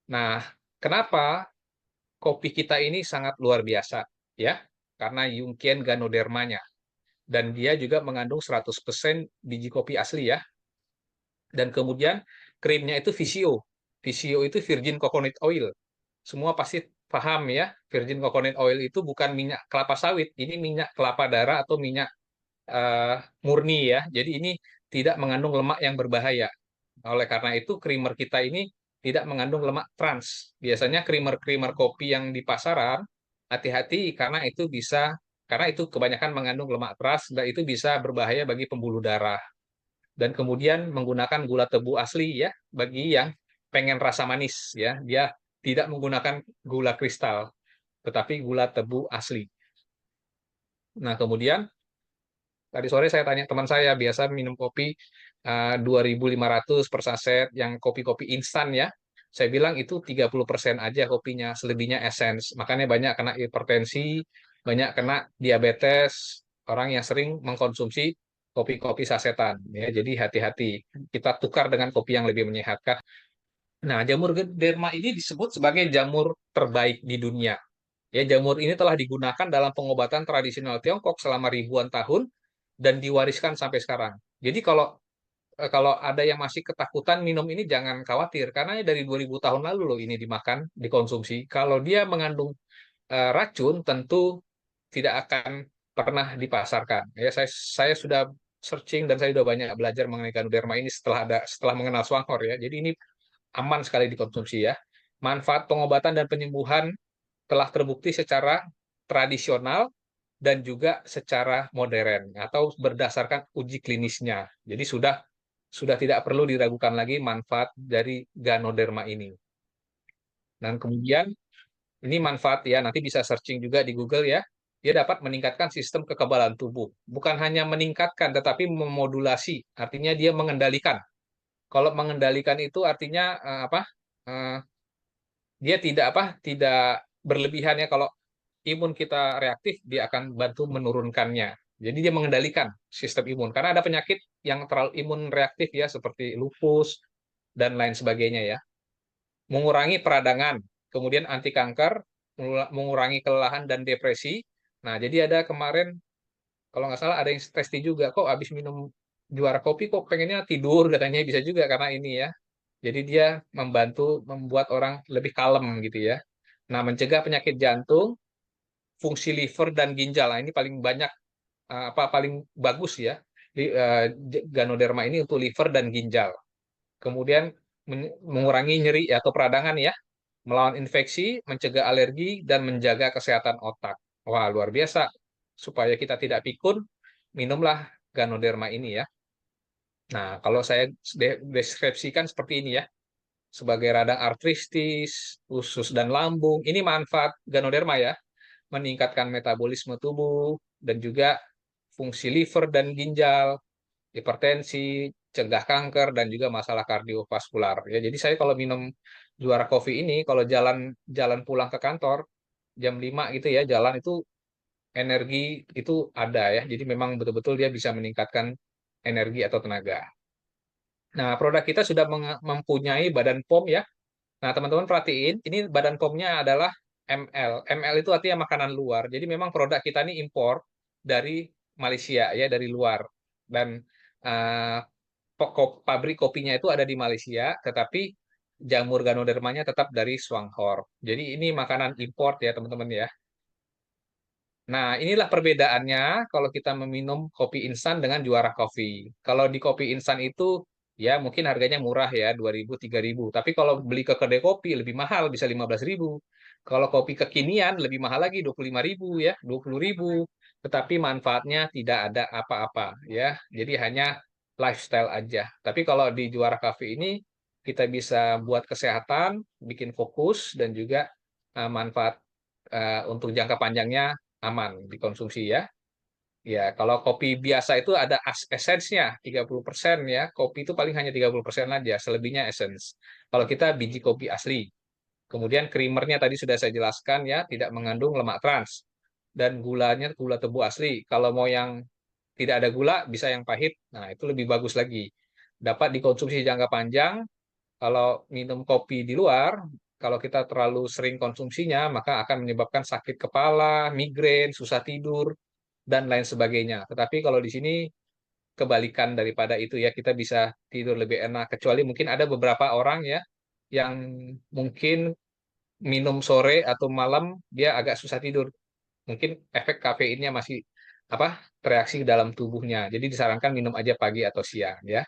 Nah, kenapa kopi kita ini sangat luar biasa, ya? Karena Yunkian Ganodermanya. Dan dia juga mengandung 100% biji kopi asli ya. Dan kemudian krimnya itu VCO. VCO itu virgin coconut oil. Semua pasti paham ya, virgin coconut oil itu bukan minyak kelapa sawit, ini minyak kelapa darah atau minyak murni ya. Jadi ini tidak mengandung lemak yang berbahaya. Oleh karena itu, creamer kita ini tidak mengandung lemak trans. Biasanya creamer-creamer kopi yang di pasaran, hati-hati karena itu kebanyakan mengandung lemak trans dan itu bisa berbahaya bagi pembuluh darah. Dan kemudian menggunakan gula tebu asli ya, bagi yang pengen rasa manis ya, dia tidak menggunakan gula kristal, tetapi gula tebu asli. Nah, kemudian tadi sore saya tanya teman saya, biasa minum kopi 2.500 per saset, yang kopi-kopi instan ya. Saya bilang itu 30% aja kopinya, selebihnya essence. Makanya banyak kena hipertensi, banyak kena diabetes, orang yang sering mengkonsumsi kopi-kopi sasetan. Ya, jadi hati-hati. Kita tukar dengan kopi yang lebih menyehatkan. Nah, jamur derma ini disebut sebagai jamur terbaik di dunia. Ya, jamur ini telah digunakan dalam pengobatan tradisional Tiongkok selama ribuan tahun dan diwariskan sampai sekarang. Jadi kalau ada yang masih ketakutan minum ini, jangan khawatir karena dari 2000 tahun lalu loh ini dimakan, dikonsumsi. Kalau dia mengandung racun, tentu tidak akan pernah dipasarkan. Ya, saya sudah searching dan saya sudah banyak belajar mengenai Ganoderma ini setelah mengenal Swanghor ya. Jadi ini aman sekali dikonsumsi ya. Manfaat pengobatan dan penyembuhan telah terbukti secara tradisional dan juga secara modern atau berdasarkan uji klinisnya. Jadi sudah tidak perlu diragukan lagi manfaat dari Ganoderma ini. Dan kemudian ini manfaat ya, nanti bisa searching juga di Google ya. Dia dapat meningkatkan sistem kekebalan tubuh. Bukan hanya meningkatkan, tetapi memodulasi. Artinya dia mengendalikan. Kalau mengendalikan itu artinya apa? Eh, dia tidak berlebihan ya. Kalau imun kita reaktif, dia akan bantu menurunkannya. Jadi dia mengendalikan sistem imun. Karena ada penyakit yang terlalu imun reaktif ya, seperti lupus dan lain sebagainya ya. Mengurangi peradangan, kemudian anti kanker, mengurangi kelelahan dan depresi. Nah, jadi ada kemarin, kalau nggak salah ada yang testi juga, kok habis minum juara kopi kok pengennya tidur, katanya bisa juga karena ini ya. Jadi dia membantu membuat orang lebih kalem gitu ya. Nah, mencegah penyakit jantung, fungsi liver dan ginjal. Nah, ini paling banyak paling bagus ya. Ganoderma ini untuk liver dan ginjal. Kemudian mengurangi nyeri atau peradangan ya, melawan infeksi, mencegah alergi dan menjaga kesehatan otak. Wah, luar biasa. Supaya kita tidak pikun, minumlah Ganoderma ini ya. Nah, kalau saya deskripsikan seperti ini ya, sebagai radang artritis, usus dan lambung, ini manfaat Ganoderma ya, meningkatkan metabolisme tubuh, dan juga fungsi liver dan ginjal, hipertensi, cegah kanker, dan juga masalah kardiovaskular. Ya, jadi saya kalau minum juara kopi ini, kalau jalan jalan pulang ke kantor, jam 5 gitu ya, jalan itu energi itu ada ya. Jadi memang betul-betul dia bisa meningkatkan energi atau tenaga. Nah, produk kita sudah mempunyai badan POM ya. Nah, teman-teman perhatiin, ini badan POM-nya adalah ML. ML itu artinya makanan luar. Jadi memang produk kita ini impor dari Malaysia ya, dari luar. Dan eh, pabrik kopinya itu ada di Malaysia, tetapi jamur Ganodermanya tetap dari Swanghor. Jadi ini makanan import ya, teman-teman ya. Nah, inilah perbedaannya kalau kita meminum kopi instan dengan juara kopi. Kalau di kopi instan itu ya mungkin harganya murah ya, 2.000, 3.000. Tapi kalau beli ke kedai kopi lebih mahal, bisa 15.000. Kalau kopi kekinian lebih mahal lagi, 25.000 ya, 20.000. Tetapi manfaatnya tidak ada apa-apa ya. Jadi hanya lifestyle aja. Tapi kalau di juara kopi ini kita bisa buat kesehatan, bikin fokus dan juga manfaat untuk jangka panjangnya aman dikonsumsi ya. Ya, kalau kopi biasa itu ada esensnya 30% ya. Kopi itu paling hanya 30% aja, selebihnya essence. Kalau kita biji kopi asli. Kemudian creamernya tadi sudah saya jelaskan ya, tidak mengandung lemak trans. Dan gulanya gula tebu asli. Kalau mau yang tidak ada gula, bisa yang pahit. Nah, itu lebih bagus lagi. Dapat dikonsumsi jangka panjang. Kalau minum kopi di luar, kalau kita terlalu sering konsumsinya, maka akan menyebabkan sakit kepala, migrain, susah tidur, dan lain sebagainya. Tetapi kalau di sini kebalikan daripada itu ya, kita bisa tidur lebih enak. Kecuali mungkin ada beberapa orang ya, yang mungkin minum sore atau malam dia agak susah tidur. Mungkin efek kafeinnya masih apa, tereaksi dalam tubuhnya. Jadi disarankan minum aja pagi atau siang ya.